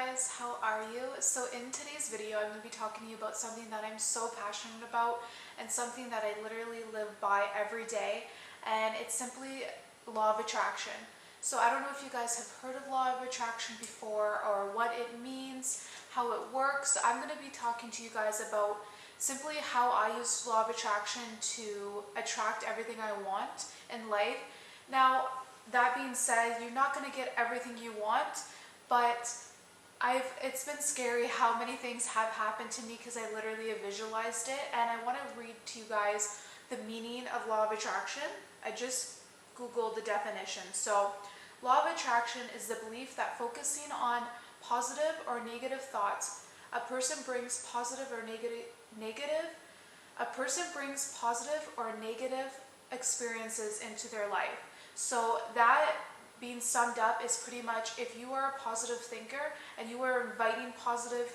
guys, how are you? So in today's video, I'm going to be talking to you about something that I'm so passionate about and something that I literally live by every day, and it's simply law of attraction. So I don't know if you guys have heard of law of attraction before or what it means, how it works. I'm going to be talking to you guys about simply how I use law of attraction to attract everything I want in life. Now, that being said, you're not going to get everything you want, but it's been scary how many things have happened to me because I literally have visualized it, and I want to read to you guys the meaning of law of attraction. I just googled the definition. So law of attraction is the belief that focusing on positive or negative thoughts, a person brings positive or negative experiences into their life. So that being summed up is pretty much, if you are a positive thinker and you are inviting positive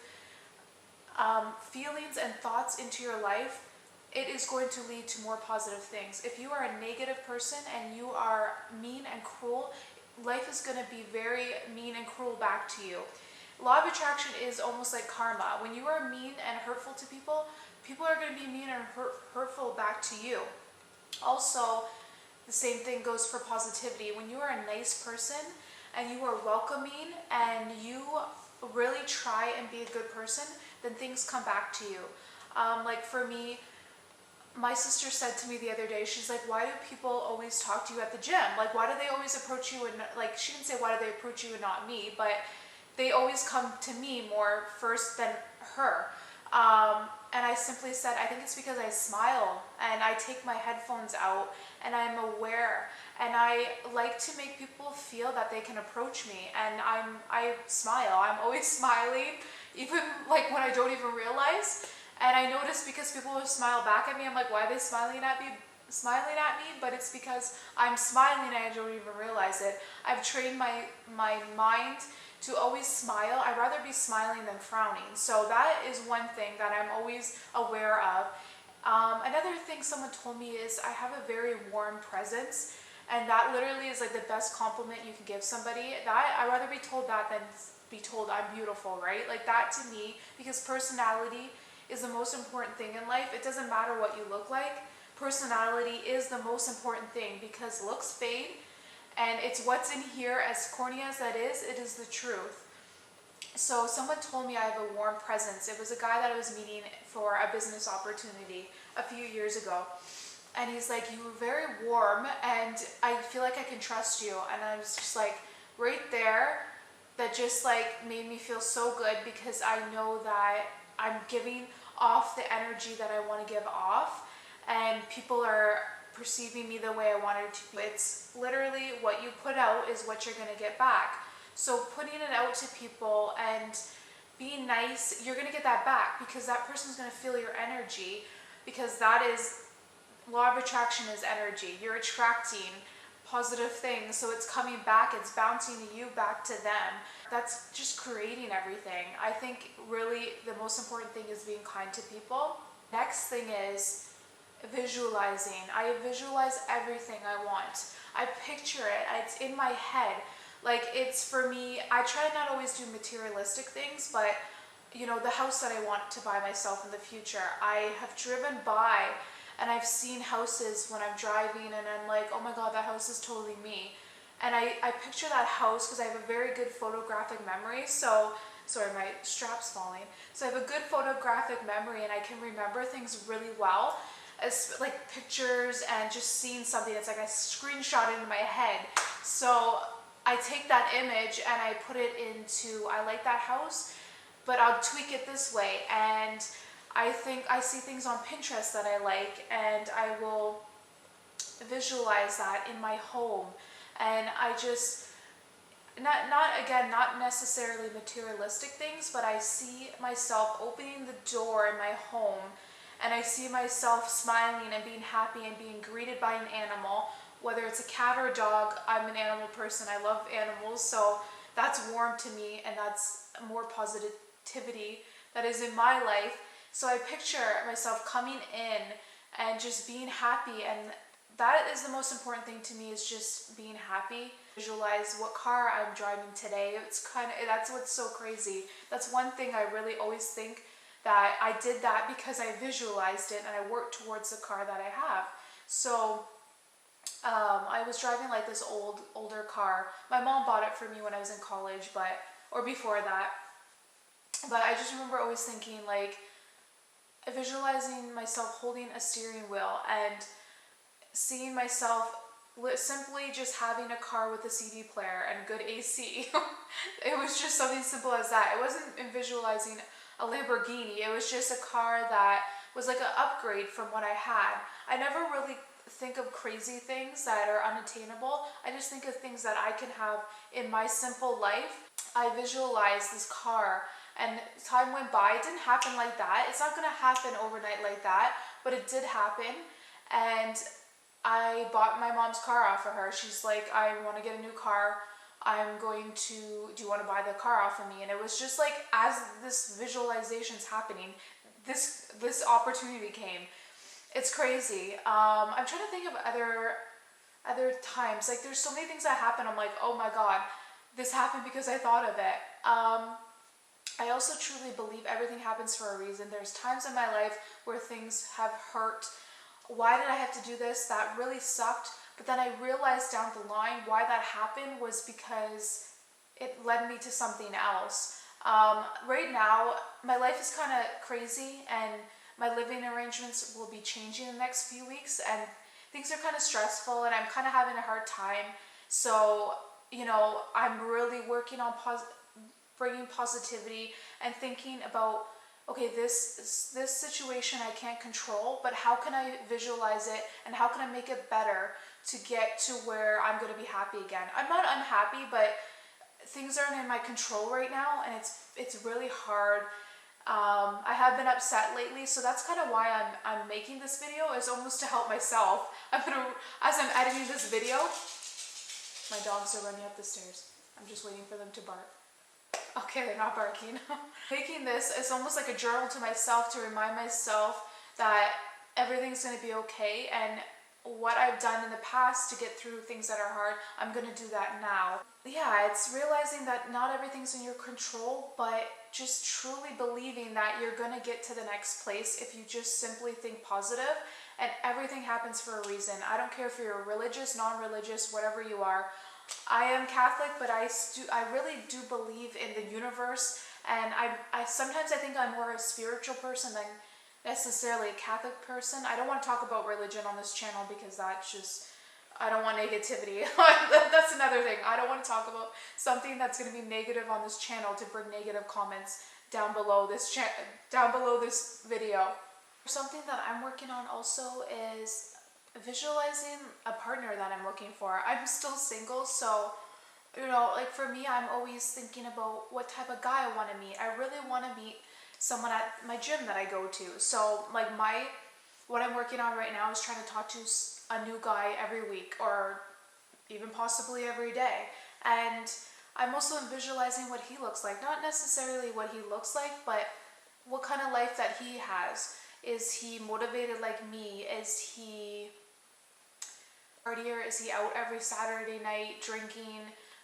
feelings and thoughts into your life, it is going to lead to more positive things. If you are a negative person and you are mean and cruel, life is going to be very mean and cruel back to you. Law of attraction is almost like karma. When you are mean and hurtful to people, people are going to be mean and hurtful back to you. Also, the same thing goes for positivity. When you are a nice person and you are welcoming and you really try and be a good person, then things come back to you. Like for me, my sister said to me the other day, she's like, why do people always talk to you at the gym? Like, why do they always approach you? And like, she didn't say why do they approach you and not me, but they always come to me more first than her. And I simply said, I think it's because I smile and I take my headphones out and I'm aware and I like to make people feel that they can approach me, and I smile. I'm always smiling, even like when I don't even realize. And I notice because people will smile back at me, I'm like, why are they smiling at me? But it's because I'm smiling and I don't even realize it. I've trained my mind to always smile. I'd rather be smiling than frowning. So that is one thing that I'm always aware of. Another thing someone told me is I have a very warm presence, and that literally is like the best compliment you can give somebody. That I'd rather be told that than be told I'm beautiful, right? Like that to me, because personality is the most important thing in life. It doesn't matter what you look like. Personality is the most important thing, because looks fade, and it's what's in here, as corny as that is, it is the truth. So someone told me I have a warm presence. It was a guy that I was meeting for a business opportunity a few years ago. And he's like, you were very warm and I feel like I can trust you. And I was just like, right there, that just like made me feel so good, because I know that I'm giving off the energy that I want to give off, and people are perceiving me the way I wanted to be. It's literally what you put out is what you're going to get back. So putting it out to people and being nice, you're going to get that back, because that person's going to feel your energy, because that is, law of attraction is energy. You're attracting positive things, so it's coming back, it's bouncing you back to them. That's just creating everything. I think really the most important thing is being kind to people. Next thing is visualizing. I visualize everything I want. I picture it. It's in my head. Like, it's for me, I try to not always do materialistic things, but you know, the house that I want to buy myself in the future, I have driven by and I've seen houses when I'm driving and I'm like, oh my God, that house is totally me. And I picture that house because I have a very good photographic memory. So, sorry, my strap's falling. So I have a good photographic memory and I can remember things really well. As like pictures and just seeing something, it's like I screenshot it in my head. So I take that image and I put it into, I like that house, but I'll tweak it this way. And I think I see things on Pinterest that I like, and I will visualize that in my home. And I just, not necessarily materialistic things, but I see myself opening the door in my home, and I see myself smiling and being happy and being greeted by an animal, whether it's a cat or a dog. I'm an animal person. I love animals, so that's warm to me, and that's more positivity that is in my life. So I picture myself coming in and just being happy, and that is the most important thing to me, is just being happy. Visualize what car I'm driving today. That's what's so crazy. That's one thing I really always think, that I did that because I visualized it and I worked towards the car that I have. So I was driving like this older car. My mom bought it for me when I was in college, or before that. But I just remember always thinking, like, visualizing myself holding a steering wheel and seeing myself simply just having a car with a CD player and good AC. It was just something simple as that. It wasn't visualizing a Lamborghini. It was just a car that was like an upgrade from what I had. I never really think of crazy things that are unattainable. I just think of things that I can have in my simple life. I visualized this car, and time went by. It didn't happen like that. It's not going to happen overnight like that, but it did happen. And I bought my mom's car off of her. She's like, I want to get a new car. Do you want to buy the car off of me? And it was just like, as this visualization's happening, this opportunity came. It's crazy. I'm trying to think of other times. Like, there's so many things that happen. I'm like, oh my God, this happened because I thought of it. I also truly believe everything happens for a reason. There's times in my life where things have hurt. Why did I have to do this? That really sucked. But then I realized down the line why that happened was because it led me to something else. Right now, my life is kind of crazy, and my living arrangements will be changing in the next few weeks, and things are kind of stressful, and I'm kind of having a hard time. So, I'm really working on bringing positivity and thinking about, okay, this situation I can't control, but how can I visualize it, and how can I make it better to get to where I'm going to be happy again? I'm not unhappy, but things aren't in my control right now, and it's really hard. I have been upset lately, so that's kind of why I'm making this video, is almost to help myself. As I'm editing this video, my dogs are running up the stairs. I'm just waiting for them to bark. Okay, they're not barking. Making this is almost like a journal to myself, to remind myself that everything's going to be okay, and what I've done in the past to get through things that are hard, I'm going to do that now. Yeah, it's realizing that not everything's in your control, but just truly believing that you're going to get to the next place if you just simply think positive, and everything happens for a reason. I don't care if you're religious, non-religious, whatever you are. I am Catholic, but I really do believe in the universe, and I sometimes I think I'm more a spiritual person than necessarily a Catholic person. I don't want to talk about religion on this channel because that's just, I don't want negativity. That's another thing. I don't want to talk about something that's going to be negative on this channel, to bring negative comments down below this video. Something that I'm working on also is visualizing a partner that I'm looking for. I'm still single, so like for me, I'm always thinking about what type of guy I want to meet. I really want to meet someone at my gym that I go to. So like what I'm working on right now is trying to talk to a new guy every week, or even possibly every day. And I'm also visualizing what he looks like. Not necessarily what he looks like, but what kind of life that he has. Is he motivated like me? Is he partier? Is he out every Saturday night drinking,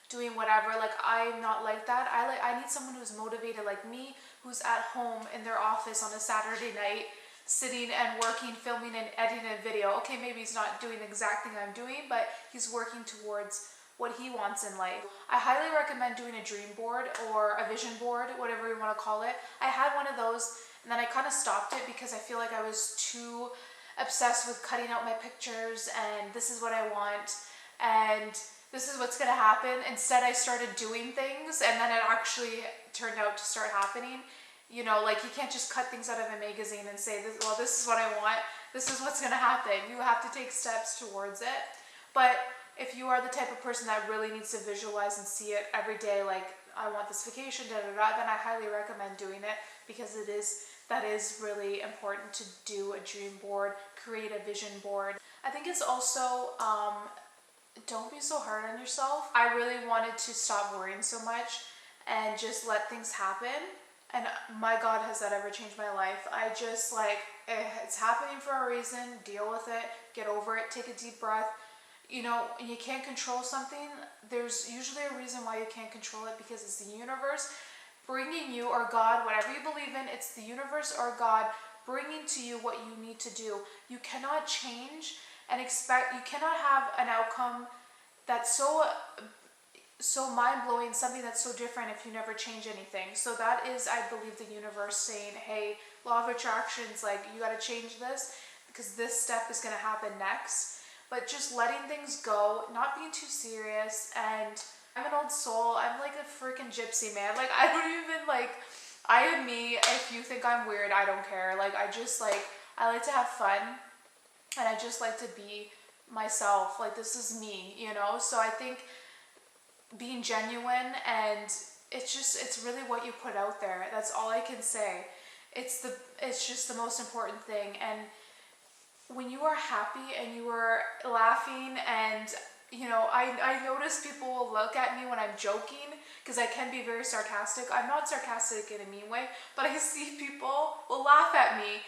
doing whatever? Like, I'm not like that. I need someone who's motivated like me, who's at home in their office on a Saturday night, sitting and working, filming and editing a video. Okay, maybe he's not doing the exact thing I'm doing, but he's working towards what he wants in life. I highly recommend doing a dream board or a vision board, whatever you want to call it. I had one of those, and then I kind of stopped it because I feel like I was too obsessed with cutting out my pictures and this is what I want and this is what's going to happen. Instead, I started doing things, and then it actually turned out to start happening. Like, you can't just cut things out of a magazine and say, this is what I want, this is what's going to happen. You have to take steps towards it. But if you are the type of person that really needs to visualize and see it every day, like, I want this vacation, then I highly recommend doing it, because that is really important to do a dream board, create a vision board. I think it's also, don't be so hard on yourself. I really wanted to stop worrying so much and just let things happen. And my God, has that ever changed my life. I just like, it's happening for a reason. Deal with it. Get over it. Take a deep breath. You know, you can't control something. There's usually a reason why you can't control it, because it's the universe bringing you, or God, whatever you believe in, it's the universe or God bringing to you what you need to do. You cannot change and expect, you cannot have an outcome that's so mind-blowing, something that's so different if you never change anything. So that is, I believe, the universe saying, hey, law of attraction's like, you got to change this because this step is going to happen next. But just letting things go, not being too serious. And I'm an old soul. I'm like a freaking gypsy, man. Like, I don't even like, I am me. If you think I'm weird, I don't care. Like, I like to have fun, and I just like to be myself. Like, this is me, you know? So I think being genuine, and it's really what you put out there. That's all I can say. It's just the most important thing. And when you are happy and you are laughing, and you know, I notice people will look at me when I'm joking, because I can be very sarcastic. I'm not sarcastic in a mean way, but I see people will laugh at me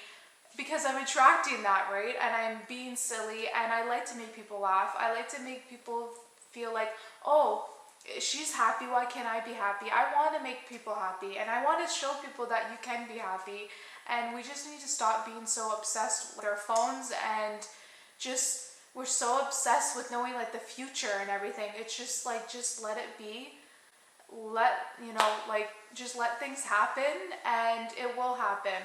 because I'm attracting that, right? And I'm being silly, and I like to make people laugh. I like to make people feel like, oh, she's happy, why can't I be happy? I want to make people happy, and I want to show people that you can be happy. And we just need to stop being so obsessed with our phones, and just, we're so obsessed with knowing like the future and everything. It's just like, just let it be. Just let things happen, and it will happen.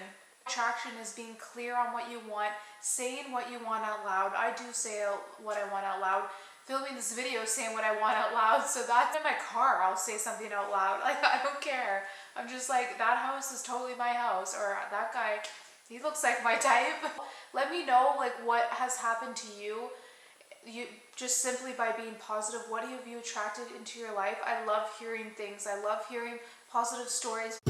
Attraction is being clear on what you want, saying what you want out loud. I do say what I want out loud. Filming this video saying what I want out loud, so that's in my car, I'll say something out loud. Like, I don't care. I'm just like, that house is totally my house, or that guy, he looks like my type. Let me know like what has happened to you. You just simply by being positive. What have you attracted into your life? I love hearing things. I love hearing positive stories.